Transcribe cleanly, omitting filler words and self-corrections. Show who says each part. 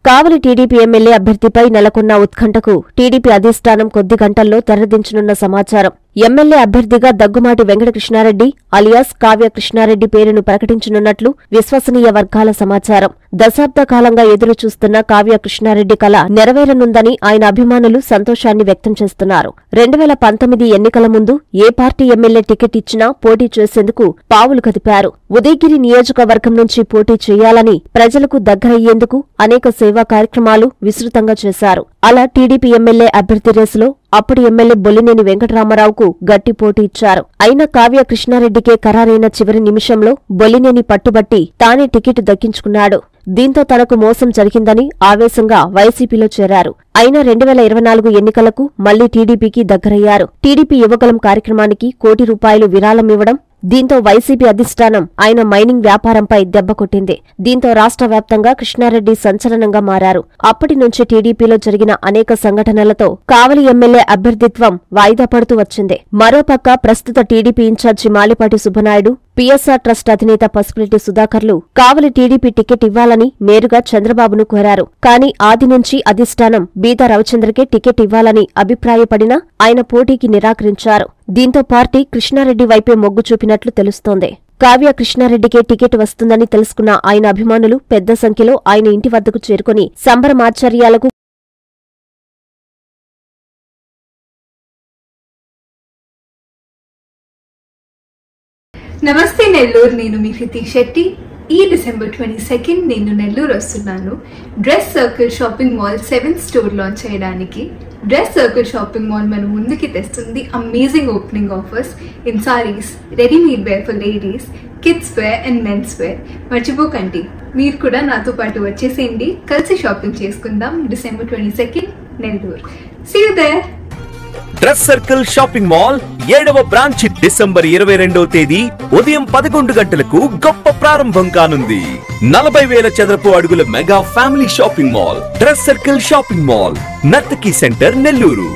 Speaker 1: కావలి TDP MLA అభ్యర్థిపై నెలకొన్న ఉత్కంఠకు TDP అధిష్టానం కొద్ది గంటల్లో తెరదించనున్న సమాచారం. ఎమ్మెల్యే అభ్యర్థిగా దగ్గుమాటి వెంకటకృష్ణారెడ్డి అలియాస్ కావ్య కృష్ణారెడ్డి పేరును ప్రకటించనున్నట్లు విశ్వసనీయ వర్గాల సమాచారం. దశాబ్ద కాలంగా ఎదురుచూస్తున్న కావ్య కృష్ణారెడ్డి కల నెరవేరనుందని ఆయన అభిమానులు సంతోషాన్ని వ్యక్తం చేస్తున్నారు. 2019 ఎన్నికల ముందు ఏ పార్టీ ఎమ్మెల్యే టికెట్ ఇచ్చినా పోటీ చేసేందుకు పావులు కదిపారు. ఉదయగిరి నియోజకవర్గం నుంచి పోటీ చేయాలని ప్రజలకు దగ్గరయ్యేందుకు అనేక సేవా కార్యక్రమాలు విస్తృతంగా చేశారు. అలా టీడీపీ ఎమ్మెల్యే అభ్యర్థి రేసులో అప్పటి ఎమ్మెల్యే బొల్లినేని వెంకటరామారావుకు గట్టి పోటీ ఇచ్చారు. అయినా కావ్య కృష్ణారెడ్డికే ఖరారైన చివరి నిమిషంలో బొల్లినేని పట్టుబట్టి తానే టికెట్ దక్కించుకున్నాడు. దీంతో తనకు మోసం జరిగిందని ఆవేశంగా వైసీపీలో చేరారు. అయినా 2024 ఎన్నికలకు మళ్లీ టీడీపీకి దగ్గరయ్యారు. టీడీపీ యువగలం కార్యక్రమానికి ₹1 విరాళమివ్వడం దీంతో వైసీపీ అధిష్టానం ఆయన మైనింగ్ వ్యాపారంపై దెబ్బకొట్టింది. దీంతో రాష్ట్ర వ్యాప్తంగా కృష్ణారెడ్డి సంచలనంగా మారారు. అప్పటి నుంచి టీడీపీలో జరిగిన అనేక సంఘటనలతో కావలి ఎమ్మెల్యే అభ్యర్థిత్వం వాయిదా పడుతూ వచ్చింది. మరోపక్క ప్రస్తుత TDP in charge Malipati Subbanaidu, PSR trust అధినేత పసుపులెట్టి సుధాకర్లు కావలి టీడీపీ టికెట్ ఇవ్వాలని నేరుగా చంద్రబాబును కోరారు. కానీ ఆది నుంచి అధిష్టానం బీదా రవిచంద్రకే టికెట్ ఇవ్వాలని అభిప్రాయపడినా ఆయన పోటీకి నిరాకరించారు. దీంతో పార్టీ కృష్ణారెడ్డి వైపే మొగ్గు చూపినట్లు తెలుస్తోంది. కావ్య కృష్ణారెడ్డికే టికెట్ వస్తుందని తెలుసుకున్న ఆయన అభిమానులు పెద్ద సంఖ్యలో ఆయన ఇంటి వద్దకు చేరుకుని సంబరమాశ్చర్యాలకు
Speaker 2: నమస్తే నెల్లూరు, నేను మీ హితీష్ శెట్టి. ఈ డిసెంబర్ 22 నేను నెల్లూరు వస్తున్నాను. Dress circle shopping mall 7th store launch చేయడానికి. డ్రెస్ సర్కిల్ షాపింగ్ మాల్ మన ముందుకి తెస్తుంది amazing opening offers in saris, readymade wear for ladies, kids wear and men's wear. మర్చిపోకండి, మీరు కూడా నాతో పాటు వచ్చేసేయండి. కలిసి షాపింగ్ చేసుకుందాం. December 22 Nellore. See you there.
Speaker 3: Dress circle shopping mall 7వ బ్రాంచ్ డిసెంబర్ 22వ తేదీ ఉదయం 11 గంటలకు గొప్ప ప్రారంభం కానుంది. 40,000 చదరపు అడుగుల mega family shopping mall dress circle shopping mall, Nartaki centre, Nellore.